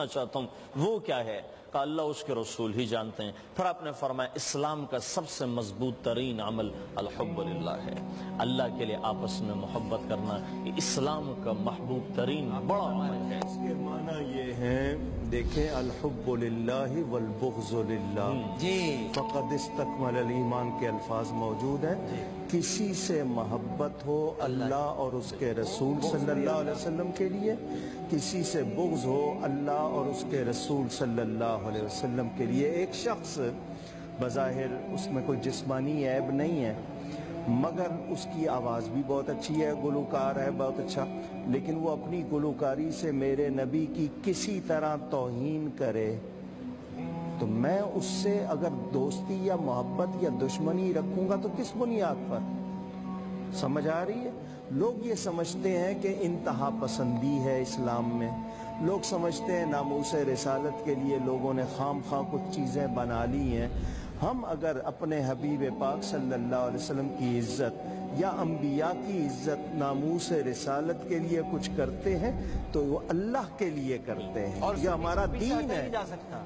سننا چاہتا ہوں وہ کیا ہے؟ کہ اللہ اس کے رسول ہی جانتے ہیں۔ پھر آپ نے فرمایا اسلام کا سب سے مضبوط ترین عمل الحب للہ ہے، اللہ کے لیے آپس میں محبت کرنا، یہ اسلام کا محبوب ترین بڑا عمل ہے۔ اس کے معنی یہ ہیں، دیکھیں الحب للہ والبغض للہ، فقد استکمل الایمان کے الفاظ موجود ہیں۔ کسی سے محبت ہو اللہ اور اس کے رسول صلی اللہ علیہ وسلم کے لیے، کسی سے بغض ہو اللہ اور اس کے رسول صلی اللہ علیہ وسلم کے لیے۔ ایک شخص بظاہر اس میں کوئی جسمانی عیب نہیں ہے، مگر اس کی آواز بھی بہت اچھی ہے، گلوکار ہے بہت اچھا، لیکن وہ اپنی گلوکاری سے میرے نبی کی کسی طرح توہین کرے تو میں اس سے اگر دوستی یا محبت یا دشمنی رکھوں گا تو کس بنیاد پر؟ سمجھ آ رہی ہے؟ لوگ یہ سمجھتے ہیں کہ انتہا پسندی ہے اسلام میں، لوگ سمجھتے ہیں ناموس رسالت کے لیے لوگوں نے خام خواہ کچھ چیزیں بنا لی ہیں۔ ہم اگر اپنے حبیب پاک صلی اللہ علیہ وسلم کی عزت یا انبیاء کی عزت ناموس رسالت کے لیے کچھ کرتے ہیں تو وہ اللہ کے لیے کرتے ہیں، اور یہ ہمارا دین ہے،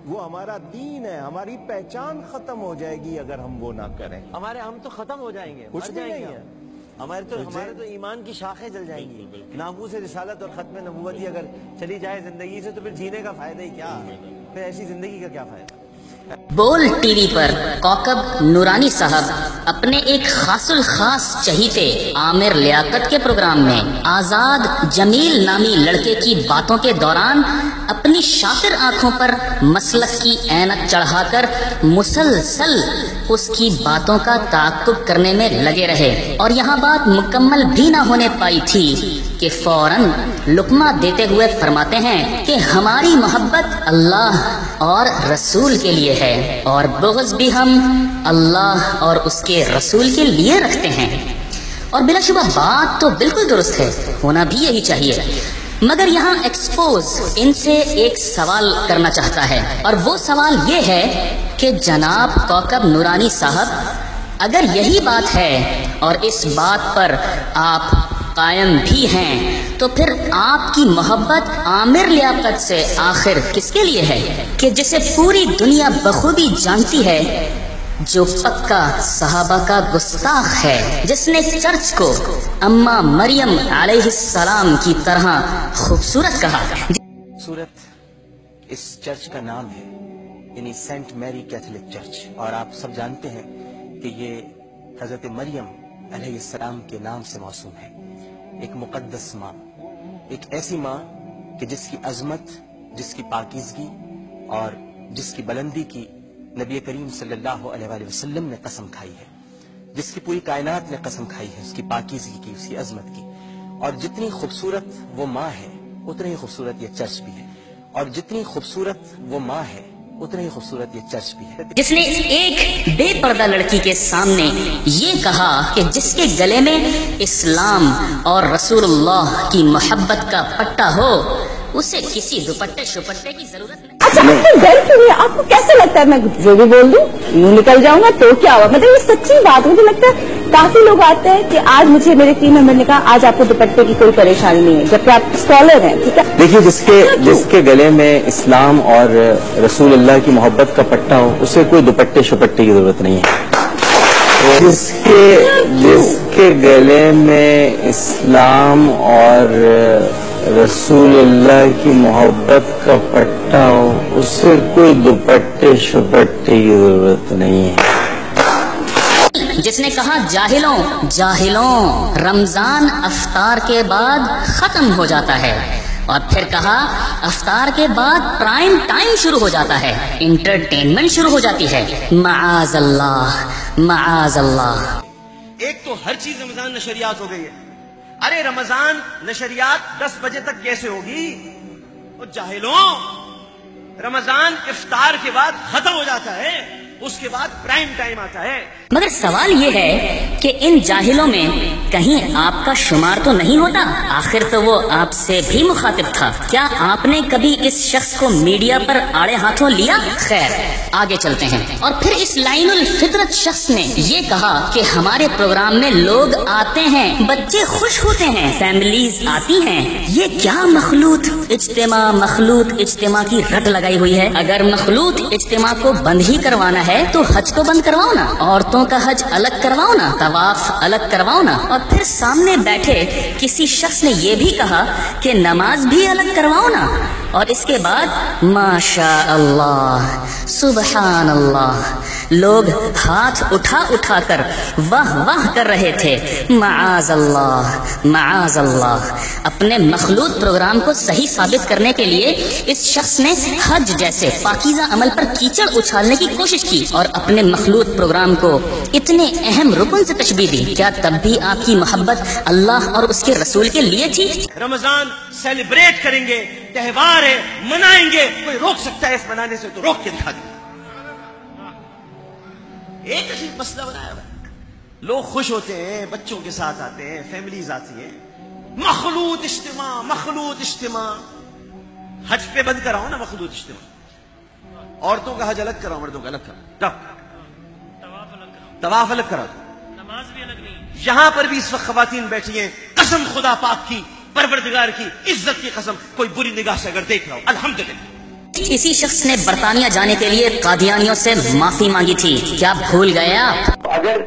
وہ ہمارا دین ہے۔ ہماری پہچان ختم ہو جائے گی اگر ہم وہ نہ کریں، ہم تو ختم ہو جائیں گے، کچھ بھی نہیں ہے، ہمارے تو ایمان کی شاخیں جل جائیں گی۔ ناموس رسالت اور ختم نبوتی اگر چلی جائے زندگی سے تو پھر جینے کا فائدہ ہی کیا؟ پھر ایسی زندگی کا کیا فائدہ؟ بول ٹی وی پر کوکب نورانی صاحب اپنے ایک خاص الخاص چہیتے عامر لیاقت کے پروگرام میں آزاد جمیل نامی لڑکے کی باتوں کے دوران اپنی شاطر آنکھوں پر مسلک کی اینک چڑھا کر مسلسل اس کی باتوں کا تعاقب کرنے میں لگے رہے، اور یہاں بات مکمل بھی نہ ہونے پائی تھی کہ فوراً لقمہ دیتے ہوئے فرماتے ہیں کہ ہماری محبت اللہ اور رسول کے لیے ہے اور بغض بھی ہم اللہ اور اس کے رسول کے لیے رکھتے ہیں۔ اور بلا شبہ بات تو بالکل درست ہے، ہونا بھی یہی چاہیے، مگر یہاں ایکسپوز ان سے ایک سوال کرنا چاہتا ہے، اور وہ سوال یہ ہے کہ جناب کوکب نورانی صاحب اگر یہی بات ہے اور اس بات پر آپ قائم بھی ہیں تو پھر آپ کی محبت عامر لیاقت سے آخر کس کے لیے ہے کہ جسے پوری دنیا بخوبی جانتی ہے، جو پکا صحابہ کا گستاخ ہے، جس نے چرچ کو اماں مریم علیہ السلام کی طرح خوبصورت کہا۔ خوبصورت اس چرچ کا نام ہے، یعنی سینٹ میری کیتھولک چرچ، اور آپ سب جانتے ہیں کہ یہ حضرت مریم علیہ السلام کے نام سے موسوم ہے، ایک مقدس ماں، ایک ایسی ماں کہ جس کی عظمت، جس کی پاکیزگی اور جس کی بلندی کی نبی کریم صلی اللہ علیہ وآلہ وسلم نے قسم کھائی ہے، جس کی پوری کائنات نے قسم کھائی ہے، اس کی پاکیزگی کی، اس کی عظمت کی۔ اور جتنی خوبصورت وہ ماں ہے اتنی ہی خوبصورت یہ چرچ بھی ہے، اور جتنی خوبصورت وہ ماں ہے اتنا ہی خوبصورت یہ چرچ بھی ہے، جس نے ایک بے پردہ لڑکی کے سامنے یہ کہا کہ جس کے گلے میں اسلام اور رسول اللہ کی محبت کا پٹا ہو اسے کسی دوپٹے شپٹے کی ضرورت نہیں۔ اچھا آپ کی ڈر کیوں ہے؟ آپ کو کیسے لگتا ہے میں جو بھی بول دوں یوں نکل جاؤں گا تو کیا ہوا؟ مطلب یہ سچی بات، مجھے لگتا ہے کافی لوگ آتے ہیں کہ آج مجھے میرے ٹیم ممبر نے کہا آج آپ کو دوپٹے کی کوئی پریشانی نہیں ہے، جبکہ آپ اسکالر ہیں، ٹھیک ہے؟ دیکھیے جس کے گلے میں اسلام اور رسول اللہ کی محبت کا پٹا ہو اسے کوئی دوپٹے شپٹے کی ضرورت نہیں ہے۔ جس کے گلے میں اسلام اور رسول اللہ کی محبت کا پٹا ہو اسے کوئی دوپٹے شپٹے کی ضرورت نہیں ہے۔ جس نے کہا جاہلوں رمضان افطار کے بعد ختم ہو جاتا ہے، اور پھر کہا افطار کے بعد پرائم ٹائم شروع ہو جاتا ہے، انٹرٹینمنٹ شروع ہو جاتی ہے۔ معاذ اللہ۔ ایک تو ہر چیز رمضان نشریات ہو گئی ہے، ارے رمضان نشریات 10 بجے تک کیسے ہوگی؟ اور جاہلوں رمضان افطار کے بعد ختم ہو جاتا ہے، اس کے بعد پرائم ٹائم آتا ہے. مگر سوال یہ ہے کہ ان جاہلوں میں کہیں آپ کا شمار تو نہیں ہوتا؟ آخر تو وہ آپ سے بھی مخاطب تھا. کیا آپ نے کبھی اس شخص کو میڈیا پر آڑے ہاتھوں لیا؟ خیر آگے چلتے ہیں. اور پھر اس لائن الفطرت شخص نے یہ کہا کہ ہمارے پروگرام میں لوگ آتے ہیں، بچے خوش ہوتے ہیں، فیملیز آتی ہیں. یہ کیا مخلوط اجتماع کی رٹ لگائی ہوئی ہے؟ اگر مخلوط اجتماع کو بند ہی کروانا ہے تو حج کو بند کرواؤ نا، عورتوں کا حج الگ کرواؤ نا، طواف الگ کرواؤ نا. اور پھر سامنے بیٹھے کسی شخص نے یہ بھی کہا کہ نماز بھی الگ کرواؤ نا. اور اس کے بعد ماشاء اللہ سبحان اللہ لوگ ہاتھ اٹھا کر واہ واہ کر رہے تھے. معاذ اللہ. اپنے مخلوط پروگرام کو صحیح ثابت کرنے کے لیے اس شخص نے حج جیسے پاکیزہ عمل پر کیچڑ اچھالنے کی کوشش کی اور اپنے مخلوط پروگرام کو اتنے اہم رکن سے تشبیہ دی. کیا تب بھی آپ کی محبت اللہ اور اس کے رسول کے لیے تھی؟ رمضان سیلیبریٹ کریں گے، تہوار ہے، منائیں گے. کوئی روک سکتا ہے اس منانے سے تو روک کے دکھا دیں. ایک عجیب مسئلہ بنایا ہوا ہے. لوگ خوش ہوتے ہیں، بچوں کے ساتھ آتے ہیں، فیملیز آتی ہیں. مخلوط اجتماع حج پہ بند کراؤ نا. مخلوط اجتماع، عورتوں کا حج الگ کراؤ، مردوں کا الگ کراؤ. طواف الگ کراؤ، نماز بھی الگ نہیں. یہاں پر بھی اس وقت خواتین بیٹھی ہیں، قسم خدا پاک کی، پروردگار کی عزت کی قسم، کوئی بری نگاہ سے اگر دیکھ رہا ہو الحمدللہ. اسی شخص نے برطانیہ جانے کے لیے قادیانیوں سے معافی مانگی تھی. کیا بھول گئے آپ؟ اگر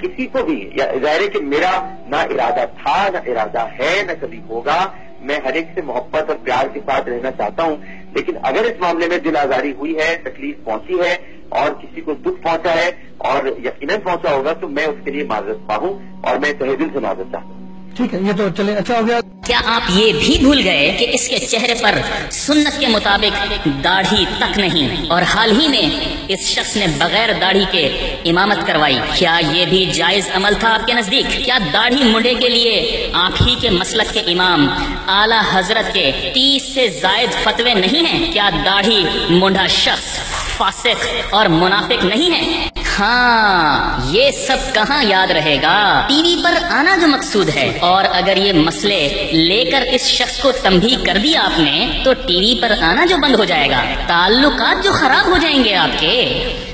کسی کو بھی ظاہر ہے کہ میرا نہ ارادہ تھا، نہ ارادہ ہے، نہ کبھی ہوگا، میں ہر ایک سے محبت اور پیار کے ساتھ رہنا چاہتا ہوں. لیکن اگر اس معاملے میں دل آزاری ہوئی ہے، تکلیف پہنچی ہے اور کسی کو دکھ پہنچا ہے اور یقیناً پہنچا ہوگا تو میں اس کے لیے معذرت خواہ ہوں اور میں تہہ دل سے معذرت چاہتا ہوں. ٹھیک ہے، یہ تو چلے اچھا ہو گیا. کیا آپ یہ بھی بھول گئے کہ اس کے چہرے پر سنت کے مطابق داڑھی تک نہیں اور حال ہی میں اس شخص نے بغیر داڑھی کے امامت کروائی؟ کیا یہ بھی جائز عمل تھا آپ کے نزدیک؟ کیا داڑھی منڈے کے لیے آپ ہی کے مسلک کے امام اعلی حضرت کے 30 سے زائد فتوے نہیں ہیں؟ کیا داڑھی منڈا شخص فاسق اور منافق نہیں ہے؟ ہاں یہ سب کہاں یاد رہے گا؟ ٹی وی پر آنا جو مقصود ہے. اور اگر یہ مسئلے لے کر اس شخص کو تنبیہ کر دیا آپ نے تو ٹی وی پر آنا جو بند ہو جائے گا، تعلقات جو خراب ہو جائیں گے آپ کے.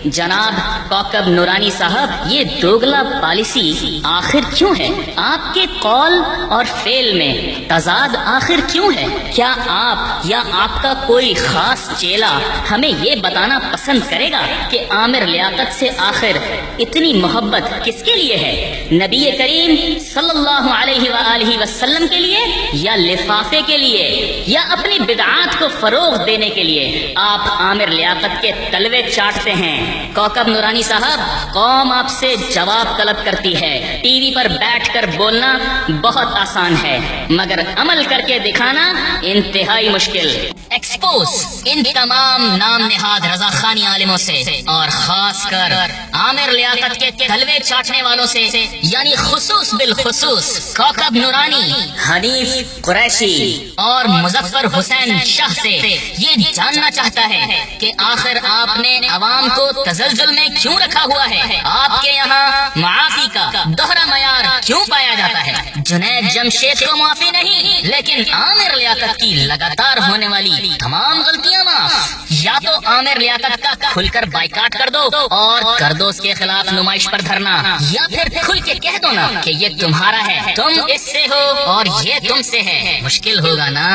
جناب کوکب نورانی صاحب، یہ دوگلا پالیسی آخر کیوں ہے؟ آپ کے قول اور فعل میں تضاد آخر کیوں ہے؟ کیا آپ یا آپ کا کوئی خاص چیلا ہمیں یہ بتانا پسند کرے گا کہ عامر لیاقت سے آخر اتنی محبت کس کے لیے ہے؟ نبی کریم صلی اللہ علیہ وآلہ وسلم کے لیے یا لفافے کے لیے یا اپنی بدعات کو فروغ دینے کے لیے؟ آپ عامر لیاقت کے تلوے چاٹتے ہیں. کوکب نورانی صاحب، قوم آپ سے جواب طلب کرتی ہے. ٹی وی پر بیٹھ کر بولنا بہت آسان ہے مگر عمل کر کے دکھانا انتہائی مشکل. ایکسپوز ان تمام نام نہاد رضاخانی عالموں سے اور خاص کر عامر لیاقت کے تلوے چاٹنے والوں سے، یعنی خصوص بالخصوص کوکب نورانی، حنیف قریشی اور مظفر حسین شاہ سے یہ جاننا چاہتا ہے کہ آخر آپ نے عوام کو تزلزل میں کیوں رکھا ہوا ہے؟ آپ کے یہاں معافی کا دوہرا معیار کیوں پایا جاتا ہے؟ جنید جمشید کو معافی نہیں لیکن عامر لیاقت کی لگاتار ہونے والی تمام غلطیاں معاف. یا تو عامر لیاقت کا کھل کر بائیکاٹ کر دو اور کر دو اس کے خلاف نمائش پر دھرنا، یا پھر کھل کے کہہ دو نا کہ یہ تمہارا ہے، تم اس سے ہو اور یہ تم سے ہے. مشکل ہوگا نا.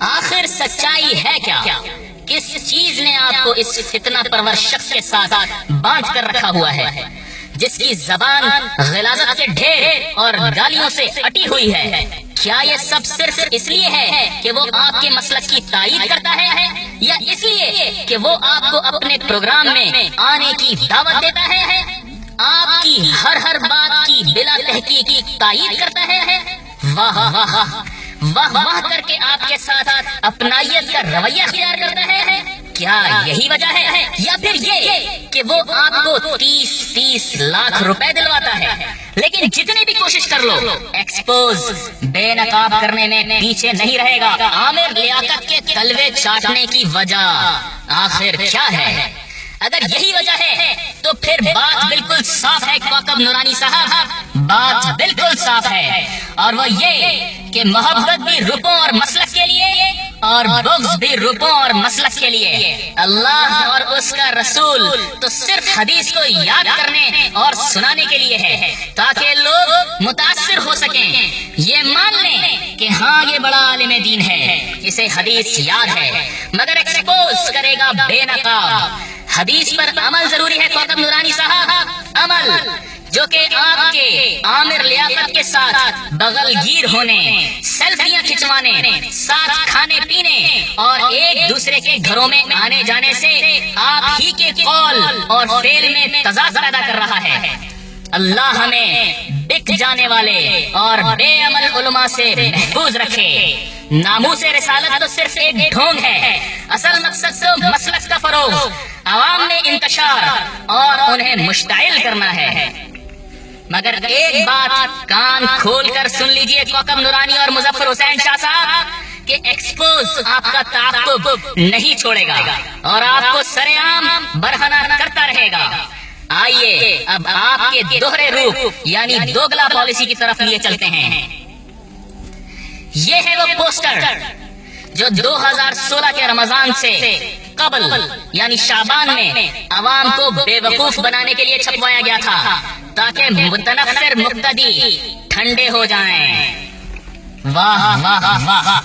آخر سچائی ہے کیا؟ کس چیز نے آپ کو اس فتنہ پرور شخص کے ساتھ باندھ کر رکھا ہوا ہے جس کی زبان غلاظت کے ڈھیر اور گالیوں سے اٹی ہوئی ہے؟ کیا یہ سب صرف اس لیے ہے کہ وہ آپ کے مسلک کی تائید کرتا ہے یا اس لیے کہ وہ آپ کو اپنے پروگرام میں آنے کی دعوت دیتا ہے، آپ کی ہر بات کی بلا تحقیق تائید کرتا ہے؟ واہ واہ واہ واہ کر کے آپ کے ساتھ اپنائیت کا رویہ اختیار کرتا ہے؟ کیا یہی وجہ ہے یا پھر یہ کہ وہ آپ کو 30 لاکھ روپے دلواتا ہے لیکن جتنی بھی کوشش کر لو ایکسپوز بے نقاب کرنے میں پیچھے نہیں رہے گا؟ عامر لیاقت کے تلوے چاٹنے کی وجہ آخر کیا ہے؟ اگر یہی وجہ ہے تو پھر بات بالکل صاف ہے کوکب نورانی صاحب، بات بالکل صاف ہے، اور وہ یہ کہ محبت بھی رکوں اور مسلک کے لیے اور بغض بھی رکوں اور مسلک کے لیے۔ اللہ اور اس کا رسول تو صرف حدیث کو یاد کرنے اور سنانے کے لیے ہے تاکہ لوگ متاثر ہو سکیں، یہ مان لیں کہ ہاں یہ بڑا عالم دین ہے، اسے حدیث یاد ہے، مگر ایکسپوز کرے گا بے نقاب۔ حدیث پر عمل ضروری ہے کوکب نورانی صاحب، عمل جو کہ آپ کے عامر لیاقت کے ساتھ بغل گیر ہونے، سیلفیاں کھچوانے، ساتھ کھانے پینے اور ایک دوسرے کے گھروں میں آنے جانے سے آپ ہی کے قول اور فعل میں تضاد پیدا کر رہا ہے۔ اللہ ہمیں بک جانے والے اور بے عمل علماء سے محفوظ رکھے۔ ناموس رسالت تو صرف ایک ڈھونگ ہے، اصل مقصد تو مسلک کا فروغ، عوام میں انتشار اور انہیں مشتعل کرنا ہے۔ مگر ایک بات کان کھول کر سن لیجئے کوکب نورانی اور مظفر حسین شاہ صاحب کہ ایکسپوز آپ کا تعاقب نہیں چھوڑے گا اور آپ کو سر عام برہنہ کرتا رہے گا۔ آئیے اب آپ کے دوہرے روپ یعنی دوگلا پالیسی کی طرف لیے چلتے ہیں۔ یہ ہے وہ پوسٹر جو 2016 کے رمضان سے قبل یعنی شعبان میں عوام کو بے وقوف بنانے کے لیے چھپوایا گیا تھا تاکہ متنفر مقتدی ٹھنڈے ہو جائیں۔ واہ واہ واہ،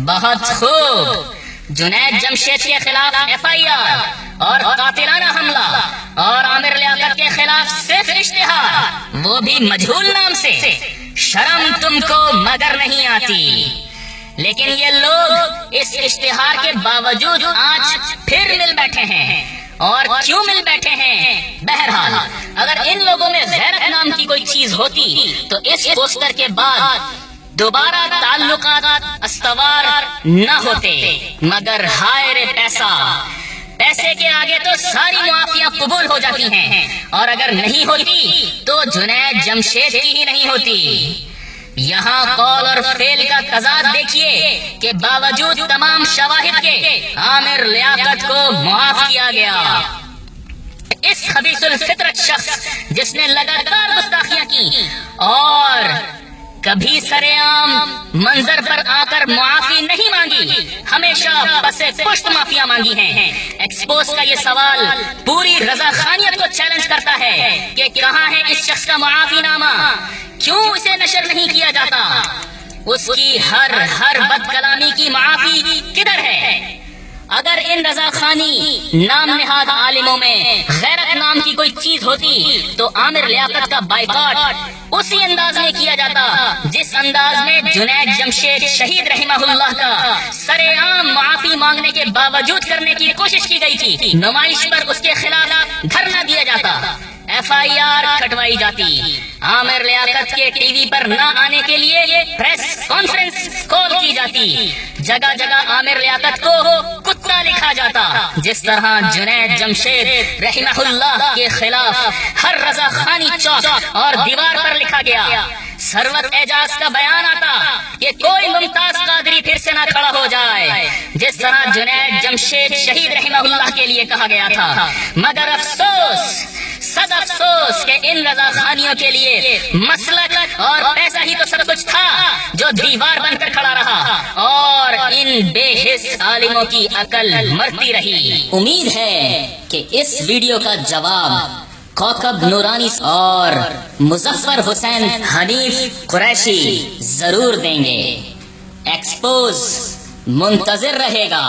بہت خوب۔ جنید جمشید کے خلاف FIR اور قاتلانہ حملہ اور عامر لیاقت کے خلاف صرف اشتہار، وہ بھی مجہول نام سے۔ شرم تم کو مگر نہیں آتی، لیکن یہ لوگ اس اشتہار کے باوجود آج پھر مل بیٹھے ہیں۔ اور کیوں مل بیٹھے ہیں؟ بہرحال اگر ان لوگوں میں غیرت نام کی کوئی چیز ہوتی تو اس پوسٹر کے بعد دوبارہ تعلقات استوار نہ ہوتے، مگر ہائے رے پیسہ، پیسے کے آگے تو ساری معافیاں قبول ہو جاتی ہیں، اور اگر نہیں ہوتی تو جنید جمشید کی ہی نہیں ہوتی۔ یہاں قول اور فعل کا تضاد دیکھیے کہ باوجود تمام شواہد کے عامر لیاقت کو معاف کیا گیا۔ اس خبیث الفطرت شخص جس نے لگاتار گستاخیاں کی اور کبھی سر عام منظر پر آ کر معافی نہیں مانگی، ہمیشہ پس پشت معافیاں مانگی ہیں۔ ایکسپوز کا یہ سوال پوری رضا خانیت کو چیلنج کرتا ہے کہ کہاں ہے اس شخص کا معافی نامہ، کیوں اسے نشر نہیں کیا جاتا، اس کی ہر بد کلامی کی معافی کدھر ہے؟ اگر ان رضا خانی نام نہاد عالموں میں غیرت نام کی کوئی چیز ہوتی تو عامر لیاقت کا بائیکاٹ اسی انداز میں کیا جاتا جس انداز میں جنید جمشید شہید رحمہ اللہ کا سر عام معافی مانگنے کے باوجود کرنے کی کوشش کی گئی تھی۔ نمائش پر اس کے خلاف دھرنا دیا جاتا، FIR کٹوائی جاتی، عامر لیاقت کے ٹی وی پر نہ آنے کے لیے پریس کانفرنس کال کی جاتی، جگہ جگہ عامر لیاقت کو کتا لکھا جاتا، جس طرح جنید جمشید رحمہ اللہ کے خلاف ہر رضا خانی چوک اور دیوار پر لکھا گیا۔ ثروت اعجاز کا بیان آتا کہ کوئی ممتاز قادری پھر سے نہ کھڑا ہو جائے، جس طرح جنید جمشید شہید رحمہ اللہ کے لیے کہا گیا تھا۔ مگر افسوس، صد افسوس کہ ان رضا خانیوں کے لیے مسلک اور پیسہ ہی تو سب کچھ تھا جو دیوار بن کر کھڑا رہا، اور ان بے حس عالموں کی عقل مرتی رہی۔ امید ہے کہ اس ویڈیو کا جواب کوکب نورانی اور مظفر حسین حنیف قریشی ضرور دیں گے۔ ایکسپوز منتظر رہے گا۔